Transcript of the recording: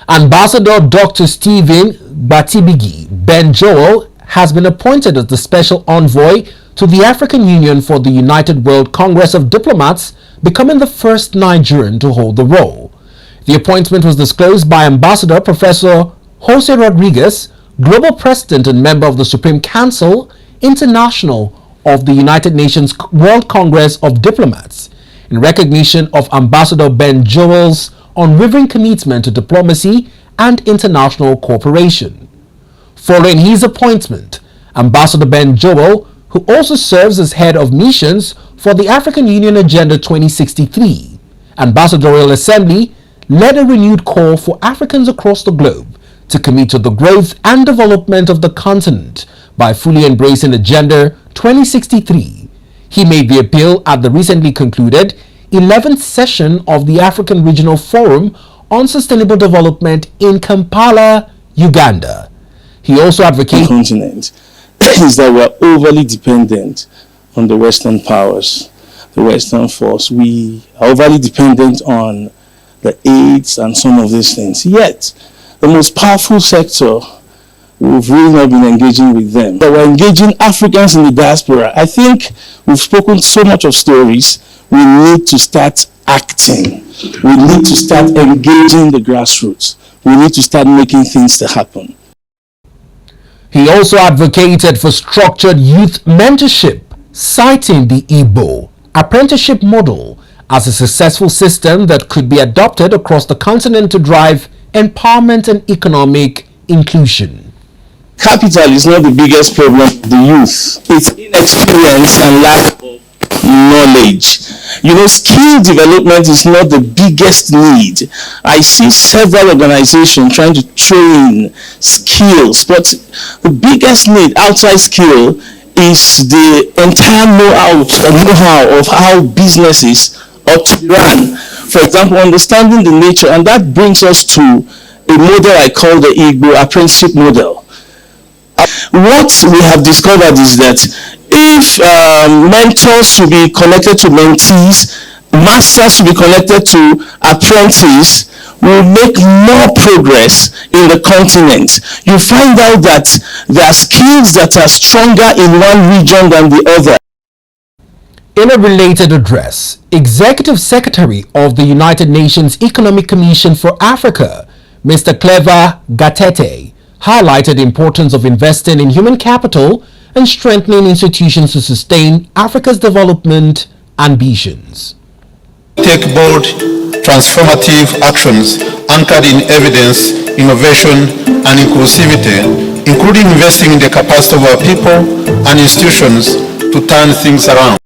Ambassador Dr. Stephen Gbagibo Ben-Joel has been appointed as the Special Envoy to the African Union for the United World Congress of Diplomats, becoming the first Nigerian to hold the role. The appointment was disclosed by Ambassador Professor Jose Rodriguez, Global President and member of the Supreme Council International of the United Nations World Congress of Diplomats, in recognition of Ambassador Ben-Joel's unwavering commitment to diplomacy and international cooperation. Following his appointment, Ambassador Ben-Joel, who also serves as head of missions for the African Union Agenda 2063 Ambassadorial Assembly, led a renewed call for Africans across the globe to commit to the growth and development of the continent by fully embracing Agenda 2063. He made the appeal at the recently concluded 11th session of the African Regional Forum on Sustainable Development in Kampala, Uganda. He also advocated the continent is that we're overly dependent on the Western powers, the Western force. We are overly dependent on the aids and some of these things. Yet, the most powerful sector, we've really not been engaging with them. But we're engaging Africans in the diaspora. I think we've spoken so much of stories. We need to start acting. We need to start engaging the grassroots. We need to start making things to happen. He also advocated for structured youth mentorship, citing the Igbo apprenticeship model as a successful system that could be adopted across the continent to drive empowerment and economic inclusion. Capital is not the biggest problem of the youth. It's inexperience and lack of knowledge. You know, skill development is not the biggest need. I see several organizations trying to train skills, but the biggest need outside skill is the entire know-how of how businesses ought to be run. For example, understanding the nature, and that brings us to a model I call the Igbo apprenticeship model. What we have discovered is that if mentors should be connected to mentees, masters should be connected to apprentices, we'll make more progress in the continent. You find out that there are skills that are stronger in one region than the other. In a related address, Executive Secretary of the United Nations Economic Commission for Africa, Mr. Clever Gatete, highlighted the importance of investing in human capital and strengthening institutions to sustain Africa's development ambitions. Take bold, transformative actions anchored in evidence, innovation, and inclusivity, including investing in the capacity of our people and institutions to turn things around.